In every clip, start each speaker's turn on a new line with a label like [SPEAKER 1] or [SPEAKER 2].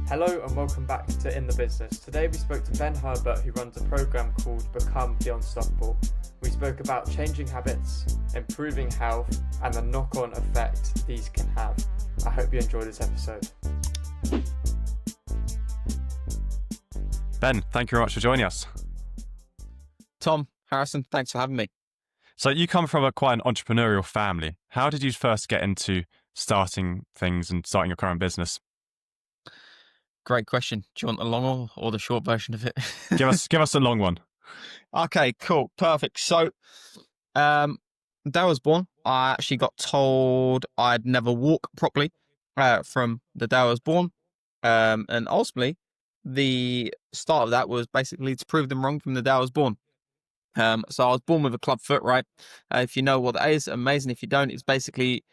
[SPEAKER 1] Hello and welcome back to In the Business. Today we spoke to Ben Herbert, who runs a program called Become the Unstoppable. We spoke about changing habits, improving health, and the knock-on effect these can have. I hope you enjoy this episode.
[SPEAKER 2] Ben, thank you very much for joining us.
[SPEAKER 3] Tom, Harrison, thanks for having me.
[SPEAKER 2] So you come from quite an entrepreneurial family. How did you first get into starting things and starting your current business?
[SPEAKER 3] Great question. Do you want the long or the short version of it?
[SPEAKER 2] Give us a long one.
[SPEAKER 3] Okay, cool. Perfect. So, day I was born, I actually got told I'd never walk properly from the day I was born. And ultimately, the start of that was basically to prove them wrong from the day I was born. So I was born with a club foot, right? If you know what that is, amazing. If you don't, it's basically,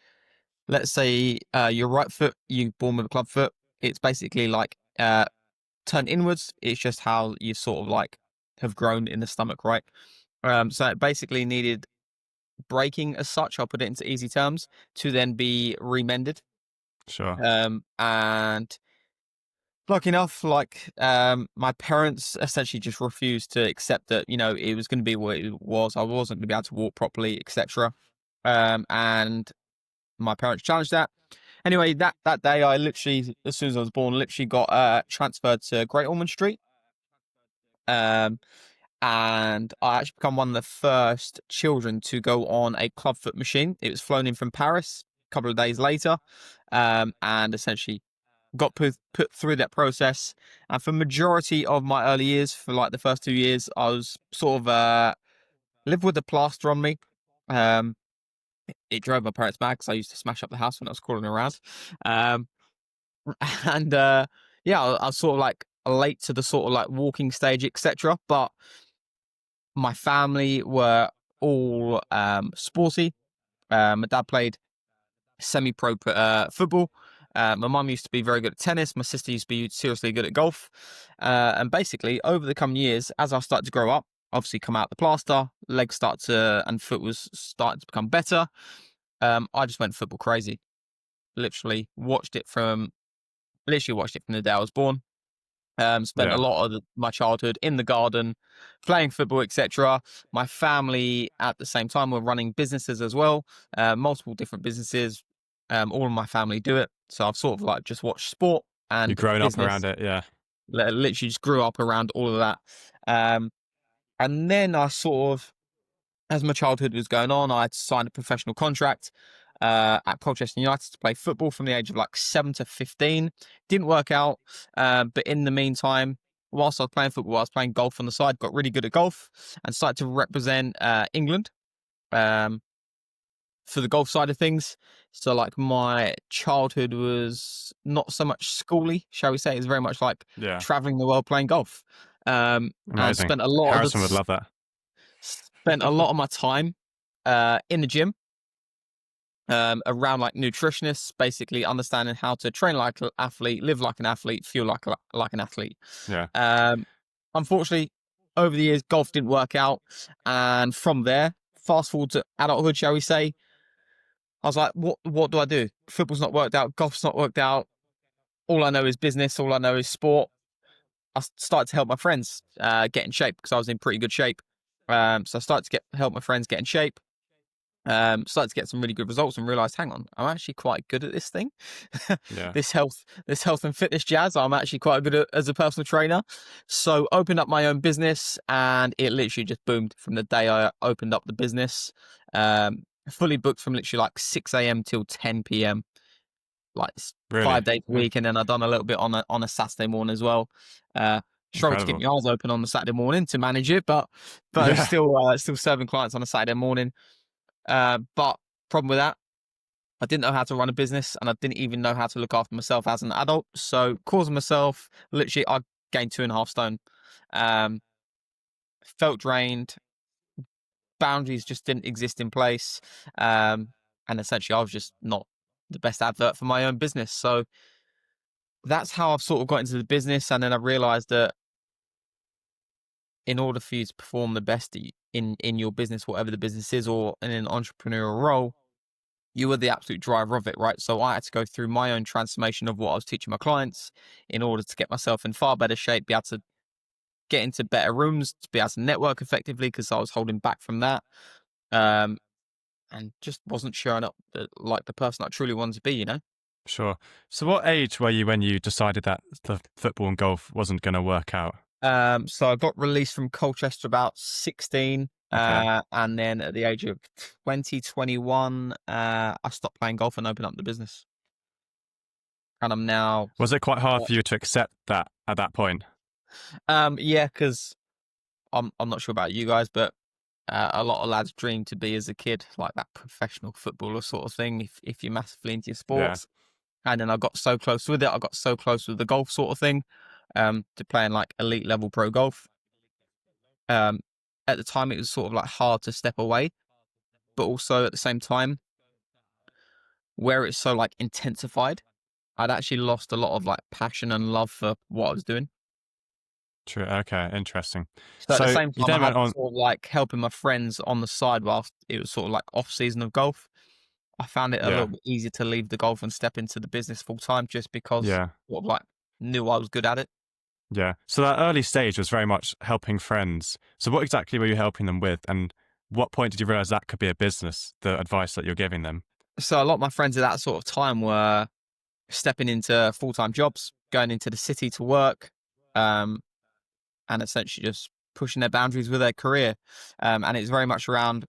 [SPEAKER 3] let's say your right foot, you're born with a club foot. It's basically like turn inwards. It's just how you sort of like have grown in the stomach, right? So it basically needed breaking as such. I'll put it into easy terms to then be remended.
[SPEAKER 2] Sure.
[SPEAKER 3] And lucky enough, my parents essentially just refused to accept that, it was going to be what it was. I wasn't going to be able to walk properly, etc. And my parents challenged that. Anyway, that day, I literally, as soon as I was born, literally got transferred to Great Ormond Street. And I actually become one of the first children to go on a clubfoot machine. It was flown in from Paris a couple of days later, and essentially got put through that process. And for majority of my early years, for like the first 2 years, I was sort of lived with the plaster on me. It drove my parents mad because I used to smash up the house when I was crawling around. Um, and yeah, I was sort of like late to the sort of like walking stage, etc. But my family were all sporty. My dad played semi-pro football. My mum used to be very good at tennis. My sister used to be seriously good at golf. And basically, over the coming years, as I started to grow up, obviously come out the plaster, legs start to, and foot was starting to become better. I just went football crazy. Literally watched it from the day I was born. Spent a
[SPEAKER 2] Yeah.
[SPEAKER 3] lot of my childhood in the garden, playing football, etc. My family at the same time were running businesses as well, multiple different businesses. All of my family do it, so I've sort of like just watched sport
[SPEAKER 2] You've
[SPEAKER 3] and
[SPEAKER 2] grown up
[SPEAKER 3] business.
[SPEAKER 2] around it, yeah.
[SPEAKER 3] Literally just grew up around all of that. And then I sort of, as my childhood was going on, I had signed a professional contract at Colchester United to play football from the age of like 7 to 15. Didn't work out, but in the meantime, whilst I was playing football, I was playing golf on the side, got really good at golf, and started to represent England um, for the golf side of things. So like my childhood was not so much schooly, shall we say. It's very much like
[SPEAKER 2] Yeah.
[SPEAKER 3] traveling the world playing golf. And
[SPEAKER 2] Amazing. Harrison would love that.
[SPEAKER 3] spent a lot of my time in the gym, around like nutritionists, basically understanding how to train like an athlete, live like an athlete, feel like an athlete.
[SPEAKER 2] Yeah.
[SPEAKER 3] Unfortunately, over the years, golf didn't work out, and from there, fast forward to adulthood, shall we say, I was like, what do I do? Football's not worked out, golf's not worked out. All I know is business. All I know is sport. I started to help my friends get in shape because I was in pretty good shape. So I started to help my friends get in shape. Started to get some really good results and realized, hang on, I'm actually quite good at this thing.
[SPEAKER 2] Yeah.
[SPEAKER 3] this health and fitness jazz, I'm actually quite good at as a personal trainer. So opened up my own business, and it literally just boomed from the day I opened up the business. Fully booked from literally like 6 a.m. till 10 p.m. like
[SPEAKER 2] Really?
[SPEAKER 3] 5 days a week, and then I've done a little bit on a Saturday morning as well. Struggle to keep
[SPEAKER 2] Incredible.
[SPEAKER 3] my eyes open on the Saturday morning to manage it, but I'm
[SPEAKER 2] Yeah.
[SPEAKER 3] still serving clients on a Saturday morning. But problem with that, I didn't know how to run a business, and I didn't even know how to look after myself as an adult. So causing myself, literally, I gained 2.5 stone. Um, Felt drained. Boundaries just didn't exist in place. And essentially, I was just not the best advert for my own business. So that's how I've sort of got into the business. And then I realized that in order for you to perform the best in your business, whatever the business is, or in an entrepreneurial role, you were the absolute driver of it, right? So I had to go through my own transformation of what I was teaching my clients in order to get myself in far better shape, be able to get into better rooms, to be able to network effectively because I was holding back from that. Um, and just wasn't showing up like the person I truly wanted to be, you know?
[SPEAKER 2] Sure. So what age were you when you decided that the football and golf wasn't going to work out?
[SPEAKER 3] So I got released from Colchester about 16.
[SPEAKER 2] Okay.
[SPEAKER 3] And then at the age of 2021, I stopped playing golf and opened up the business. And I'm now,
[SPEAKER 2] Was it quite hard for you to accept that at that point?
[SPEAKER 3] yeah, because I'm not sure about you guys, but a lot of lads dream to be as a kid, like that professional footballer sort of thing, if you're massively into your
[SPEAKER 2] Yeah.
[SPEAKER 3] sports. And then I got so close with it. I got so close with the golf sort of thing, to playing like elite level pro golf. Um, at the time, it was sort of like hard to step away, but also at the same time, where it's so like intensified, I'd actually lost a lot of like passion and love for what I was doing.
[SPEAKER 2] True. Okay. Interesting.
[SPEAKER 3] So at the
[SPEAKER 2] So
[SPEAKER 3] same
[SPEAKER 2] you
[SPEAKER 3] time, I
[SPEAKER 2] then went
[SPEAKER 3] had
[SPEAKER 2] on.
[SPEAKER 3] sort of like helping my friends on the side whilst it was sort of like off season of golf. I found it a little
[SPEAKER 2] Yeah.
[SPEAKER 3] bit easier to leave the golf and step into the business full time just because
[SPEAKER 2] Yeah.
[SPEAKER 3] sort of like knew I was good at it.
[SPEAKER 2] Yeah. So that early stage was very much helping friends. So what exactly were you helping them with? And what point did you realize that could be a business, the advice that you're giving them?
[SPEAKER 3] So a lot of my friends at that sort of time were stepping into full time jobs, going into the city to work, um, and essentially just pushing their boundaries with their career. And it's very much around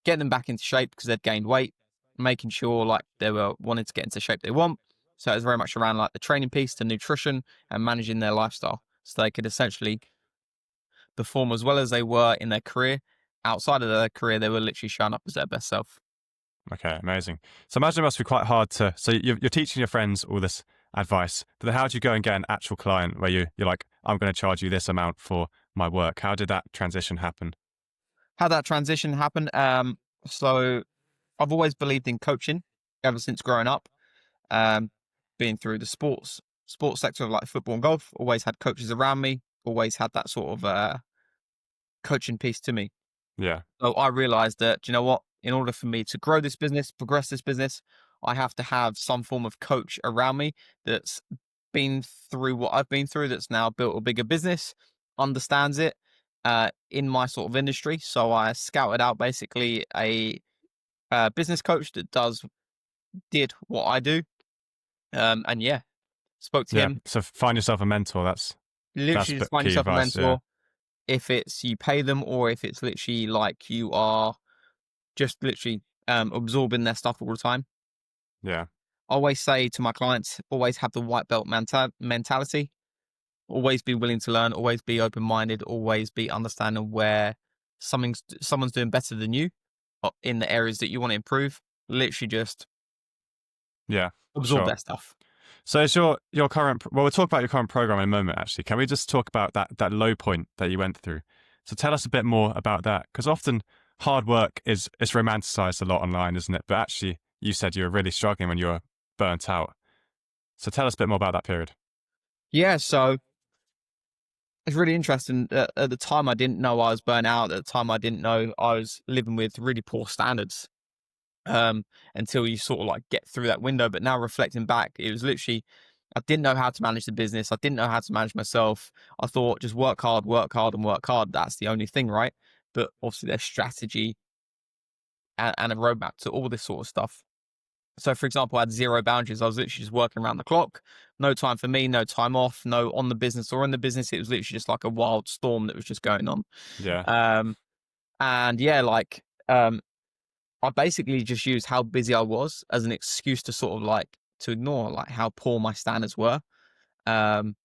[SPEAKER 3] getting them back into shape because they'd gained weight, making sure like they were wanting to get into shape they want. So it was very much around like the training piece, the nutrition, and managing their lifestyle, so they could essentially perform as well as they were in their career. Outside of their career, they were literally showing up as their best self.
[SPEAKER 2] Okay. Amazing. So imagine it must be quite hard to. So you're teaching your friends all this advice, but then how do you go and get an actual client where you're like, I'm going to charge you this amount for my work? How did that transition happen?
[SPEAKER 3] How that transition happened? So I've always believed in coaching ever since growing up. Um, being through the sports sector of like football and golf, always had coaches around me. Always had that sort of coaching piece to me.
[SPEAKER 2] Yeah.
[SPEAKER 3] So I realized that, do you know what? In order for me to grow this business, progress this business, I have to have some form of coach around me that's been through what I've been through, that's now built a bigger business, understands it in my sort of industry. So I scouted out basically a business coach that did what I do. And yeah, spoke to
[SPEAKER 2] Yeah.
[SPEAKER 3] him.
[SPEAKER 2] So find yourself a mentor. That's
[SPEAKER 3] Literally just find
[SPEAKER 2] key
[SPEAKER 3] yourself a
[SPEAKER 2] advice. Yeah.
[SPEAKER 3] mentor. If it's you pay them or if it's literally like you are just literally absorbing their stuff all the time.
[SPEAKER 2] Yeah.
[SPEAKER 3] I always say to my clients, always have the white belt mentality. Always be willing to learn. Always be open minded. Always be understanding where someone's doing better than you in the areas that you want to improve. Literally just
[SPEAKER 2] Yeah.
[SPEAKER 3] absorb
[SPEAKER 2] Sure.
[SPEAKER 3] their stuff.
[SPEAKER 2] So is your current, well, we'll talk about your current program in a moment, actually. Can we just talk about that low point that you went through? So tell us a bit more about that, because often hard work it's romanticized a lot online, isn't it? But actually, you said you were really struggling when you were burnt out. So tell us a bit more about that period.
[SPEAKER 3] Yeah, so it's really interesting. At the time, I didn't know I was burnt out. At the time, I didn't know I was living with really poor standards. Until you sort of like get through that window. But now reflecting back, it was literally, I didn't know how to manage the business. I didn't know how to manage myself. I thought just work hard, and work hard. That's the only thing, right? But obviously there's strategy and a roadmap to all this sort of stuff. So for example, I had zero boundaries. I was literally just working around the clock. No time for me, no time off, no on the business or in the business. It was literally just like a wild storm that was just going on.
[SPEAKER 2] Yeah.
[SPEAKER 3] Um, and yeah, like, I basically just used how busy I was as an excuse to sort of like to ignore like how poor my standards were. Um,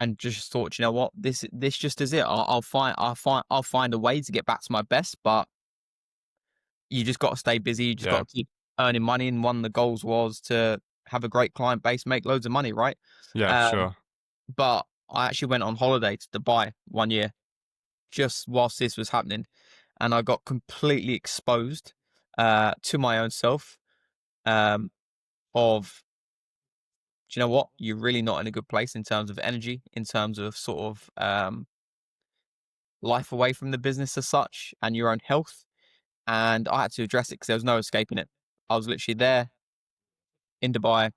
[SPEAKER 3] and just thought, you know what, this just is it. I'll find a way to get back to my best, but you just got to stay busy. You just
[SPEAKER 2] Yeah.
[SPEAKER 3] got to keep earning money. And one of the goals was to have a great client base, make loads of money, right?
[SPEAKER 2] Yeah.
[SPEAKER 3] Um,
[SPEAKER 2] Sure.
[SPEAKER 3] but I actually went on holiday to Dubai 1 year just whilst this was happening, and I got completely exposed to my own self. Um, of, do you know what? You're really not in a good place in terms of energy, in terms of sort of life away from the business as such and your own health. and I had to address it because there was no escaping it. I was literally there in Dubai,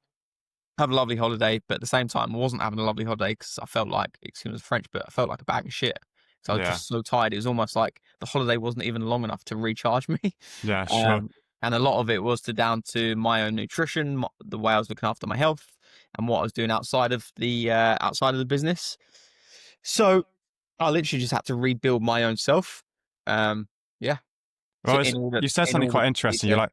[SPEAKER 3] have a lovely holiday, but at the same time, I wasn't having a lovely holiday because I felt like, excuse the French, but I felt like a bag of shit. So I was
[SPEAKER 2] Yeah.
[SPEAKER 3] just so tired. It was almost like the holiday wasn't even long enough to recharge me.
[SPEAKER 2] Yeah, sure.
[SPEAKER 3] And a lot of it was down to my own nutrition, the way I was looking after my health, and what I was doing outside of the business. So I literally just had to rebuild my own self. Yeah.
[SPEAKER 2] Well, you said
[SPEAKER 3] In
[SPEAKER 2] something
[SPEAKER 3] order
[SPEAKER 2] quite
[SPEAKER 3] to be
[SPEAKER 2] interesting. You're like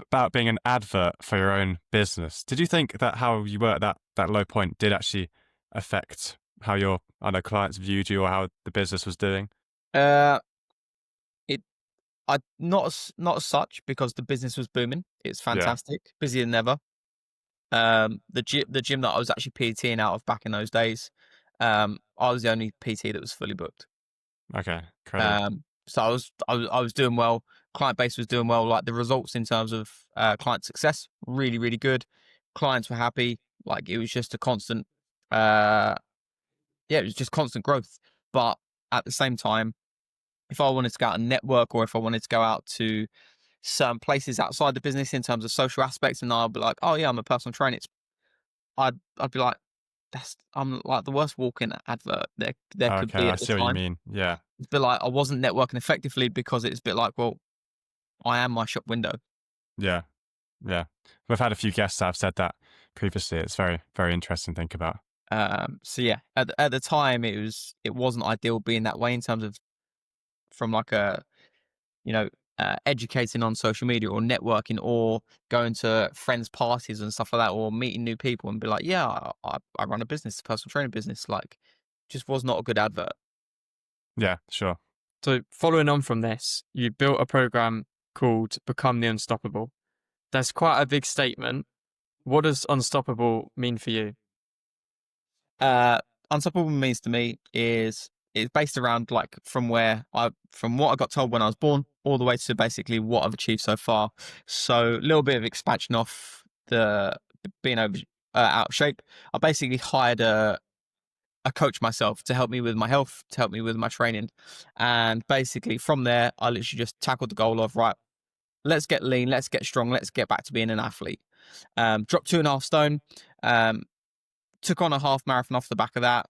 [SPEAKER 2] about being an advert for your own business. Did you think that how you were at that low point did actually affect how your clients viewed you or how the business was doing?
[SPEAKER 3] Uh, it I not as such because the business was booming. It's
[SPEAKER 2] Yeah.
[SPEAKER 3] fantastic, busier than ever. The gym that I was actually PTing out of back in those days, I was the only PT that was fully booked.
[SPEAKER 2] Okay. Incredible.
[SPEAKER 3] So I was doing well. Client base was doing well. Like the results in terms of client success, really really good. Clients were happy. Like it was just a constant, uh, yeah, it was just constant growth. But at the same time, if I wanted to go out and network, or if I wanted to go out to certain places outside the business in terms of social aspects, and I'll be like, oh yeah, I'm a personal trainer. I'd be like, I'm like the worst walking advert there could
[SPEAKER 2] Okay,
[SPEAKER 3] be
[SPEAKER 2] I
[SPEAKER 3] at the
[SPEAKER 2] see what you
[SPEAKER 3] time.
[SPEAKER 2] mean. Yeah.
[SPEAKER 3] It's a bit like I wasn't networking effectively because it's a bit like, well, I am my shop window.
[SPEAKER 2] Yeah. Yeah. We've had a few guests that have said that previously. It's very, very interesting to think about.
[SPEAKER 3] So yeah, at the time it wasn't ideal being that way in terms of from like a you know educating on social media or networking or going to friends' parties and stuff like that, or meeting new people and be like, yeah, I run a business, a personal training business. Like, just was not a good advert.
[SPEAKER 2] Yeah, sure.
[SPEAKER 1] So, following on from this, you built a program called Become the Unstoppable. That's quite a big statement. What does unstoppable mean for you?
[SPEAKER 3] Unstoppable means to me is it's based around like from what I got told when I was born all the way to basically what I've achieved so far. So a little bit of expansion off the being out of shape. I basically hired a coach myself to help me with my health, to help me with my training, and basically from there I literally just tackled the goal of, right, let's get lean, let's get strong, let's get back to being an athlete. Dropped 2.5 stone. Um, Took on a half marathon off the back of that.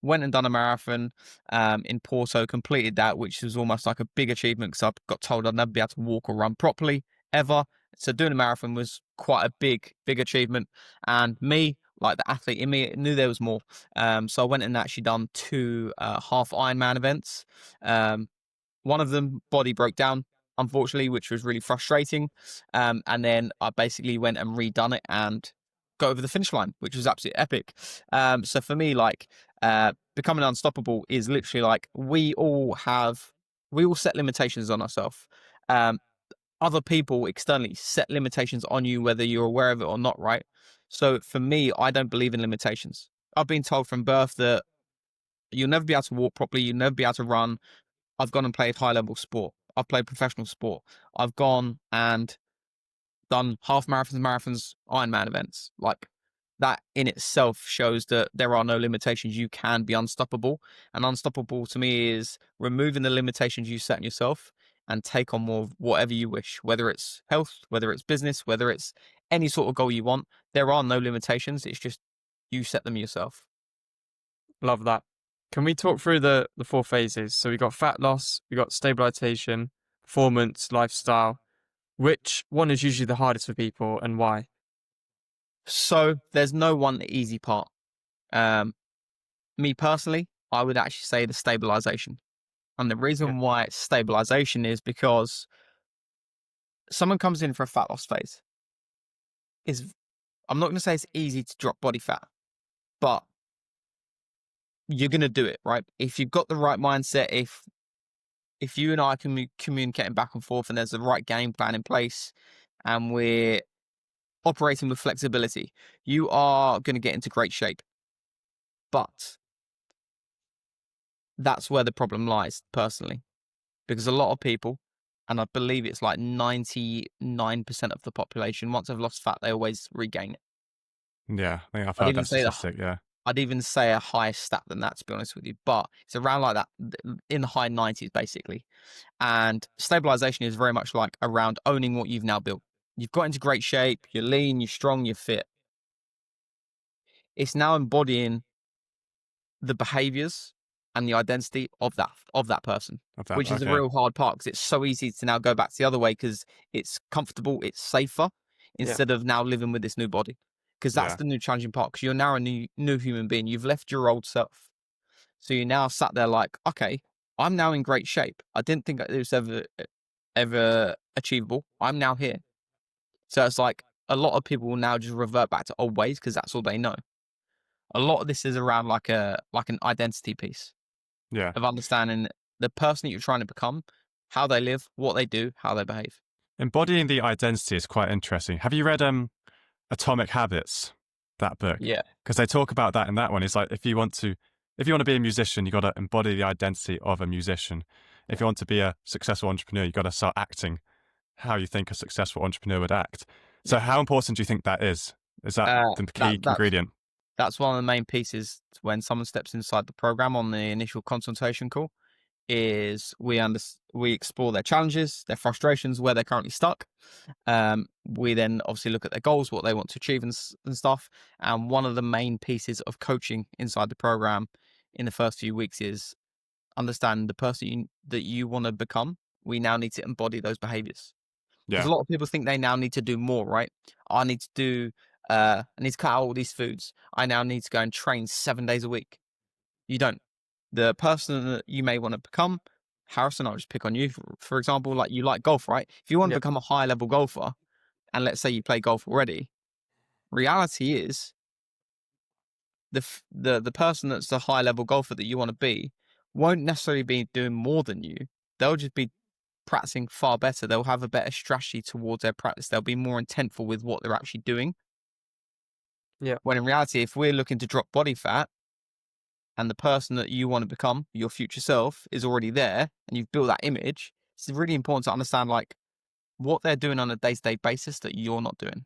[SPEAKER 3] Went and done a marathon in Porto, completed that, which was almost like a big achievement because I got told I'd never be able to walk or run properly ever. So doing a marathon was quite a big achievement. And me, like the athlete in me, knew there was more. So I went and actually done 2 half Ironman events. One of them, body broke down, unfortunately, which was really frustrating. And then I basically went and redone it and got over the finish line, which was absolutely epic. So for me, like becoming unstoppable is literally like we all set limitations on ourselves. Other people externally set limitations on you, whether you're aware of it or not, right? So for me, I don't believe in limitations. I've been told from birth that you'll never be able to walk properly, you'll never be able to run. I've gone and played high level sport. I've played professional sport. I've gone and done half marathons, Ironman events. Like that in itself shows that there are no limitations. You can be unstoppable. And unstoppable to me is removing the limitations you set in yourself and take on more of whatever you wish, whether it's health, whether it's business, whether it's any sort of goal you want. There are no limitations. It's just you set them yourself.
[SPEAKER 1] Love that. Can we talk through the 4 phases? So we got fat loss, we got stabilization, performance, lifestyle. Which one is usually the hardest for people and why?
[SPEAKER 3] So there's no one easy part. Me personally, I would actually say the stabilization. And the
[SPEAKER 1] Okay.
[SPEAKER 3] reason why it's stabilization is because someone comes in for a fat loss phase. Is I'm not going to say it's easy to drop body fat, but you're going to do it, right? If you've got the right mindset, if you and I can be communicating back and forth and there's the right game plan in place and we're operating with flexibility, you are going to get into great shape. But that's where the problem lies, personally, because a lot of people, and I believe it's like 99% of the population, once they've lost fat, they always regain it.
[SPEAKER 2] Yeah, I think I've
[SPEAKER 3] I'd
[SPEAKER 2] heard
[SPEAKER 3] even
[SPEAKER 2] that
[SPEAKER 3] say
[SPEAKER 2] statistic. Yeah.
[SPEAKER 3] I'd even say a higher stat than that, to be honest with you. But it's around like that, in the high 90s, basically. And stabilization is very much like around owning what you've now built. You've got into great shape, you're lean, you're strong, you're fit. It's now embodying the behaviors and the identity of that person,
[SPEAKER 2] Of that,
[SPEAKER 3] which is a
[SPEAKER 2] okay.
[SPEAKER 3] real hard part because it's so easy to now go back to the other way because it's comfortable, it's safer instead of now living with this new body. Because that's
[SPEAKER 2] Yeah.
[SPEAKER 3] the new challenging part. Because you're now a new human being. You've left your old self, so you're now sat there like, okay, I'm now in great shape. I didn't think it was ever achievable. I'm now here. So it's like a lot of people will now just revert back to old ways because that's all they know. A lot of this is around like an identity piece
[SPEAKER 2] Yeah.
[SPEAKER 3] of understanding the person that you're trying to become, how they live, what they do, how they behave.
[SPEAKER 2] Embodying the identity is quite interesting. Have you read Atomic Habits, that book?
[SPEAKER 3] Yeah.
[SPEAKER 2] Because they talk about that in that one. It's like if you want to be a musician, you got to embody the identity of a musician. If you want to be a successful entrepreneur, you got to start acting how you think a successful entrepreneur would act. So
[SPEAKER 3] Yeah.
[SPEAKER 2] how important do you think that is? Is that the key ingredient?
[SPEAKER 3] That's one of the main pieces when someone steps inside the program on the initial consultation call is we explore their challenges, their frustrations, where they're currently stuck. We then obviously look at their goals, what they want to achieve and stuff. And one of the main pieces of coaching inside the program in the first few weeks is understand the person that you want to become. We now need to embody those behaviors. Because
[SPEAKER 2] Yeah.
[SPEAKER 3] a lot of people think they now need to do more, right? I need to cut out all these foods. I now need to go and train 7 days a week. You don't. The person that you may want to become, Harrison, I'll just pick on you, for example, like you like golf, right? If you want to become a high level golfer, and let's say you play golf already, reality is the person that's the high level golfer that you want to be won't necessarily be doing more than you. They'll just be practicing far better. They'll have a better strategy towards their practice. They'll be more intentful with what they're actually doing.
[SPEAKER 1] Yeah.
[SPEAKER 3] When in reality, if we're looking to drop body fat and the person that you want to become, your future self, is already there and you've built that image, it's really important to understand like what they're doing on a day-to-day basis that you're not doing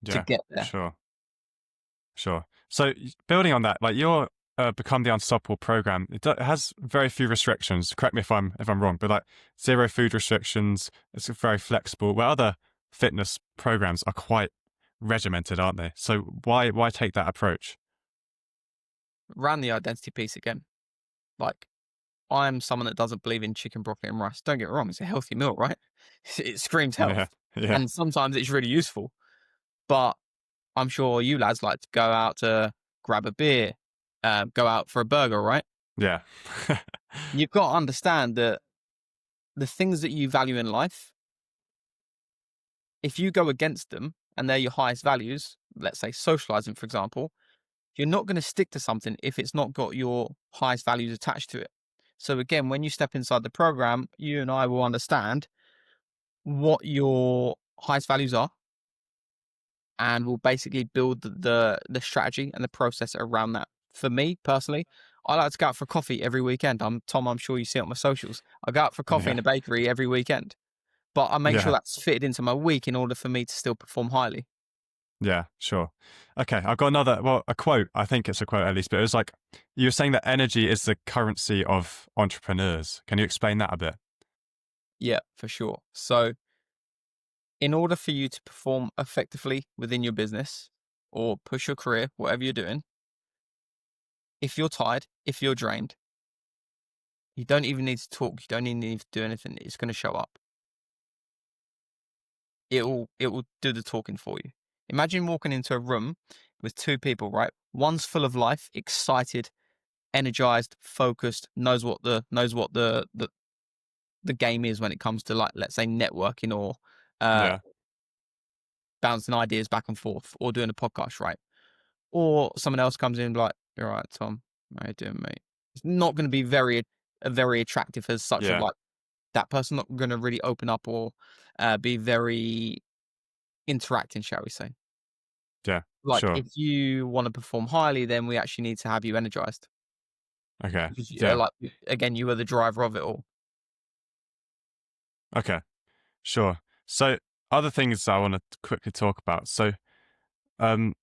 [SPEAKER 3] to
[SPEAKER 2] Yeah.
[SPEAKER 3] get there.
[SPEAKER 2] Sure. So building on that, like your Become the Unstoppable program, it has very few restrictions. Correct me if I'm wrong, but like zero food restrictions. It's very flexible. Where other fitness programs are quite regimented, aren't they? So why take that approach?
[SPEAKER 3] Around the identity piece again, like I'm someone that doesn't believe in chicken, broccoli, and rice. Don't get me wrong; it's a healthy meal, right? It screams
[SPEAKER 2] Yeah.
[SPEAKER 3] health,
[SPEAKER 2] Yeah.
[SPEAKER 3] and sometimes it's really useful. But I'm sure you lads like to go out to grab a beer, go out for a burger, right?
[SPEAKER 2] Yeah.
[SPEAKER 3] You've got to understand that the things that you value in life, if you go against them and they're your highest values, let's say socializing, for example, you're not going to stick to something if it's not got your highest values attached to it. So again, when you step inside the program, you and I will understand what your highest values are and we'll basically build the strategy and the process around that. For me personally, I like to go out for coffee every weekend. Tom, I'm sure you see it on my socials. I go out for coffee
[SPEAKER 2] Yeah.
[SPEAKER 3] in a bakery every weekend, but I make sure
[SPEAKER 2] Yeah.
[SPEAKER 3] that's fitted into my week in order for me to still perform highly.
[SPEAKER 2] Yeah, sure. Okay, I've got a quote. I think it's a quote at least, but it was like, you were saying that energy is the currency of entrepreneurs. Can you explain that a bit?
[SPEAKER 3] Yeah, for sure. So in order for you to perform effectively within your business or push your career, whatever you're doing, if you're tired, if you're drained, you don't even need to talk. You don't even need to do anything. It's going to show up. It will do the talking for you. Imagine walking into a room with two people, right? One's full of life, excited, energized, focused, knows what the game is when it comes to, like, let's say networking or
[SPEAKER 2] Yeah.
[SPEAKER 3] bouncing ideas back and forth or doing a podcast, right? Or someone else comes in like, "All right, Tom, how you doing, mate?" It's not going to be very attractive as such. Of
[SPEAKER 2] Yeah.
[SPEAKER 3] like that person not going to really open up or be very interacting, shall we say?
[SPEAKER 2] Yeah.
[SPEAKER 3] Like
[SPEAKER 2] Sure.
[SPEAKER 3] if you want to perform highly, then we actually need to have you energized
[SPEAKER 2] Okay.
[SPEAKER 3] because
[SPEAKER 2] Yeah.
[SPEAKER 3] like again, you are the driver of it all.
[SPEAKER 2] Okay. Sure. So other things I want to quickly talk about. So, um,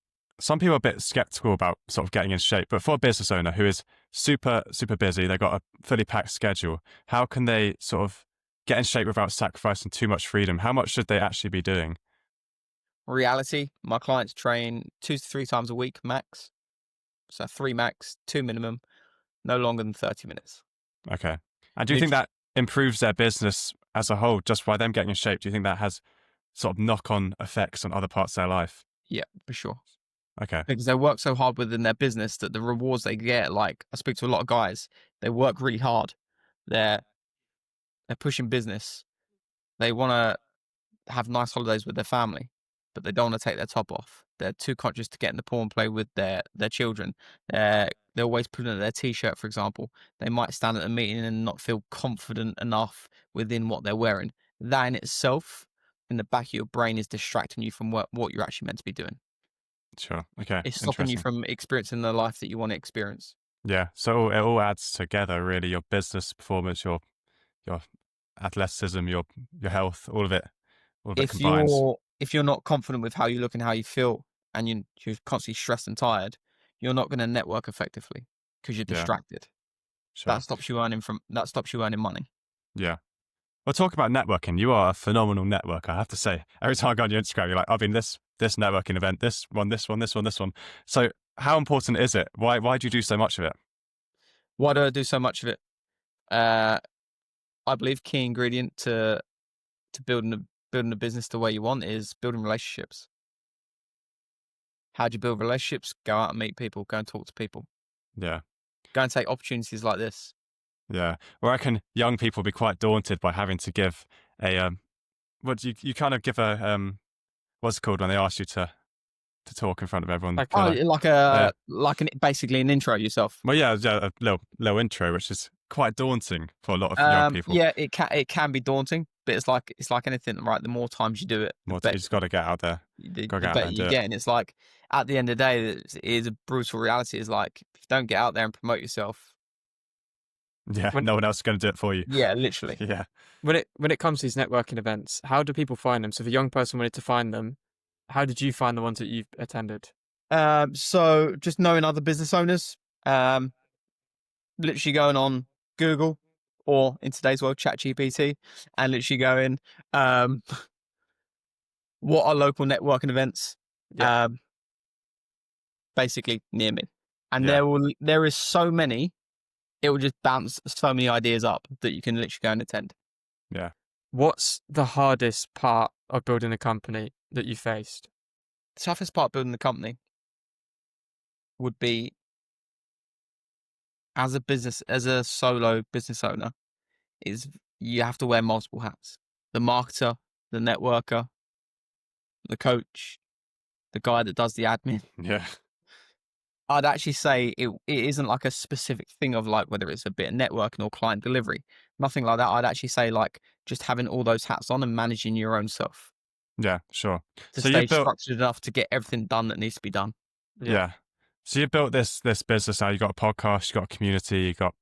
[SPEAKER 2] some people are a bit skeptical about sort of getting in shape, but for a business owner who is super, super busy, they've got a fully packed schedule, how can they sort of get in shape without sacrificing too much freedom? How much should they actually be doing?
[SPEAKER 3] Reality, my clients train 2 to 3 times a week max. So 3 max, 2 minimum, no longer than 30 minutes.
[SPEAKER 2] Okay. And do you think
[SPEAKER 3] Lit-
[SPEAKER 2] that improves their business as a whole just by them getting in shape? Do you think that has sort of knock-on effects on other parts of their life?
[SPEAKER 3] Yeah, for sure.
[SPEAKER 2] Okay.
[SPEAKER 3] Because they work so hard within their business that the rewards they get, like I speak to a lot of guys, they work really hard. They're pushing business. They want to have nice holidays with their family, but they don't want to take their top off. They're too conscious to get in the pool and play with their children. They're always putting on their t-shirt, for example. They might stand at a meeting and not feel confident enough within what they're wearing. That in itself, in the back of your brain, is distracting you from what you're actually meant to be doing.
[SPEAKER 2] Sure. Okay.
[SPEAKER 3] It's stopping you
[SPEAKER 2] Interesting.
[SPEAKER 3] from experiencing the life that you want to experience.
[SPEAKER 2] Yeah. So it all adds together, really. Your business performance, your athleticism, your health, all of it
[SPEAKER 3] If
[SPEAKER 2] combines.
[SPEAKER 3] you're not confident with how you look and how you feel, and you're constantly stressed and tired, you're not going to network effectively because you're
[SPEAKER 2] Yeah.
[SPEAKER 3] distracted.
[SPEAKER 2] Sure.
[SPEAKER 3] That stops you earning money.
[SPEAKER 2] Yeah. Well, talk about networking. You are a phenomenal networker, I have to say. Every time I go on your Instagram, you're like, I've been this networking event, this one, this one, this one, this one. So how important is it? Why do you do so much of it?
[SPEAKER 3] Why do I do so much of it? I believe key ingredient to building a business the way you want is building relationships. How do you build relationships? Go out and meet people. Go and talk to people.
[SPEAKER 2] Yeah.
[SPEAKER 3] Go and take opportunities like this.
[SPEAKER 2] Yeah. Well, I reckon young people will be quite daunted by having to give a, what you kind of give a, what's it called when they ask you to talk in front of everyone?
[SPEAKER 1] Like
[SPEAKER 3] Oh,
[SPEAKER 2] Yeah.
[SPEAKER 3] basically an intro yourself.
[SPEAKER 2] Well, yeah, a little intro, which is quite daunting for a lot of young people.
[SPEAKER 3] Yeah, it can be daunting, but it's like anything, right? The more times you do it,
[SPEAKER 2] You just got to get out there.
[SPEAKER 3] the
[SPEAKER 2] Got to get out there
[SPEAKER 3] better
[SPEAKER 2] and
[SPEAKER 3] you
[SPEAKER 2] do
[SPEAKER 3] get. And it's like at the end of the day, it is a brutal reality. Is like if you don't get out there and promote yourself,
[SPEAKER 2] it. Yeah, no one else is going to do it for you.
[SPEAKER 3] yeah, literally.
[SPEAKER 2] Yeah.
[SPEAKER 1] when it comes to these networking events, how do people find them? So if a young person wanted to find them, how did you find the ones that you've attended?
[SPEAKER 3] So just knowing other business owners, literally going on Google or in today's world, ChatGPT, and literally going, what are local networking events?
[SPEAKER 1] Yeah.
[SPEAKER 3] Basically near me, and
[SPEAKER 2] Yeah.
[SPEAKER 3] there is so many, it will just bounce so many ideas up that you can literally go and attend.
[SPEAKER 2] Yeah.
[SPEAKER 1] What's the hardest part of building a company that you faced?
[SPEAKER 3] The toughest part of building the company would be as a solo business owner, is you have to wear multiple hats: the marketer, the networker, the coach, the guy that does the admin.
[SPEAKER 2] Yeah.
[SPEAKER 3] I'd actually say it isn't like a specific thing of like whether it's a bit of networking or client delivery. Nothing like that. I'd actually say like just having all those hats on and managing your own self
[SPEAKER 2] Yeah. Sure.
[SPEAKER 3] to
[SPEAKER 2] So
[SPEAKER 3] stay
[SPEAKER 2] you built,
[SPEAKER 3] structured enough to get everything done that needs to be done.
[SPEAKER 2] yeah. So you built this business now. You got a podcast, you got a community, you got,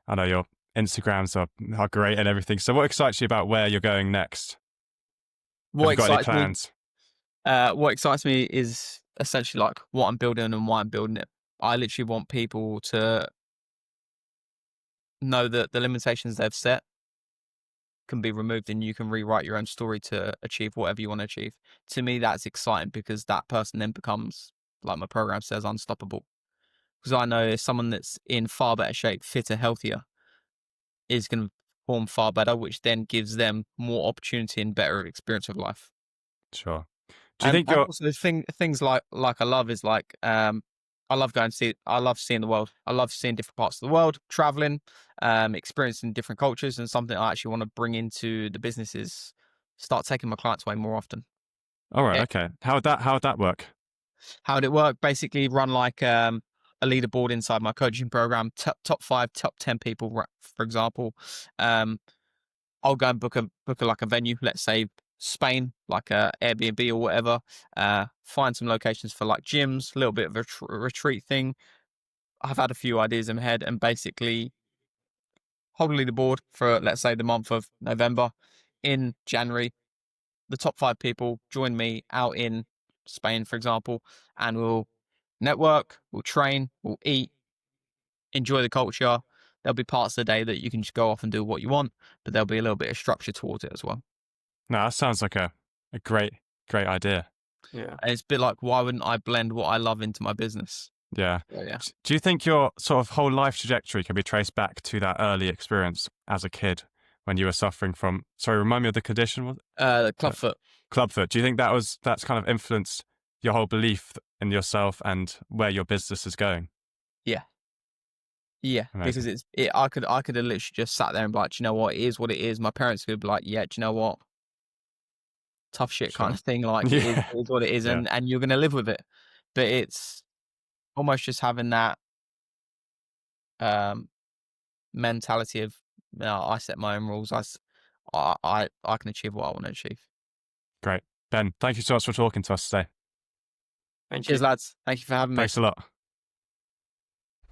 [SPEAKER 2] I know your Instagrams are great and everything. So what excites you about where you're going next? Have
[SPEAKER 3] What
[SPEAKER 2] you got any
[SPEAKER 3] excites me?
[SPEAKER 2] plans?
[SPEAKER 3] What excites me is essentially like what I'm building and why I'm building it. I literally want people to know that the limitations they've set can be removed and you can rewrite your own story to achieve whatever you want to achieve. To me, that's exciting because that person then becomes, like my program says, unstoppable. Because I know if someone that's in far better shape, fitter, healthier, is going to perform far better, which then gives them more opportunity and better experience of life.
[SPEAKER 2] Sure. Do you think
[SPEAKER 3] And
[SPEAKER 2] you're,
[SPEAKER 3] also things like I love is like I love going to see. I love seeing the world. I love seeing different parts of the world, traveling, experiencing different cultures, and something I actually want to bring into the business is start taking my clients away more often.
[SPEAKER 2] all right,
[SPEAKER 3] Eh,
[SPEAKER 2] okay. How'd that work?
[SPEAKER 3] How would it work? Basically, run like a leaderboard inside my coaching program. Top 5, top 10 people, for example. I'll go and book a like a venue. Let's say Spain, like a Airbnb or whatever. Find some locations for like gyms, a little bit of a retreat thing. I've had a few ideas in my head, and basically hold a leaderboard for let's say the month of November. In January, the top 5 people join me out in Spain, for example, and we'll network, we'll train, we'll eat, enjoy the culture. There'll be parts of the day that you can just go off and do what you want, but there'll be a little bit of structure towards it as well.
[SPEAKER 2] No, that sounds like a great idea.
[SPEAKER 1] Yeah.
[SPEAKER 3] And it's a bit like, why wouldn't I blend what I love into my business?
[SPEAKER 2] Yeah.
[SPEAKER 3] So, yeah.
[SPEAKER 2] Do you think your sort of whole life trajectory can be traced back to that early experience as a kid when you were suffering from, sorry, remind me of the condition? Was
[SPEAKER 3] The clubfoot.
[SPEAKER 2] Clubfoot. Do you think that's kind of influenced your whole belief in yourself and where your business is going?
[SPEAKER 3] Yeah,
[SPEAKER 2] Amazing.
[SPEAKER 3] because I could have literally just sat there and be like, "Do you know what? It is what it is." My parents could be like, "Yeah, do you know what? Tough shit," kind
[SPEAKER 2] Sure.
[SPEAKER 3] of thing. Like,
[SPEAKER 2] Yeah.
[SPEAKER 3] it is what it is,
[SPEAKER 2] Yeah.
[SPEAKER 3] and you're gonna live with it. But it's almost just having that mentality of, I set my own rules. I can achieve what I want to achieve.
[SPEAKER 2] Great. Ben, thank you so much for talking to us today.
[SPEAKER 1] Thank
[SPEAKER 3] Cheers,
[SPEAKER 1] you.
[SPEAKER 3] lads. Thank you for having me.
[SPEAKER 2] Thanks a lot.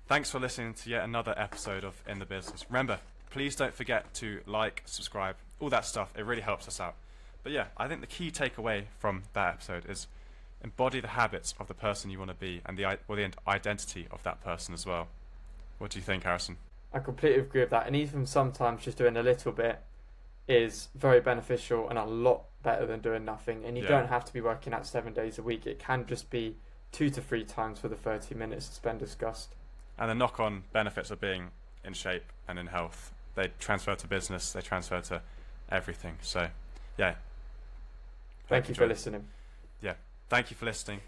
[SPEAKER 2] Thanks for listening to yet another episode of In the Business. Remember, please don't forget to like, subscribe, all that stuff. It really helps us out. But yeah, I think the key takeaway from that episode is embody the habits of the person you want to be and the identity of that person as well. What do you think, Harrison?
[SPEAKER 1] I completely agree with that. And even sometimes just doing a little bit is very beneficial and a lot better than doing nothing. And you don't have to be working out 7 days a week. It can just be 2 to 3 times for the 30 minutes that's been discussed.
[SPEAKER 2] And the knock-on benefits of being in shape and in health, they transfer to business, they transfer to everything. So, yeah.
[SPEAKER 1] Thank you for listening.
[SPEAKER 2] Yeah. Thank you for listening.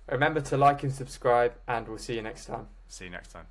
[SPEAKER 1] Remember to like and subscribe, and we'll see you next time.
[SPEAKER 2] See you next time.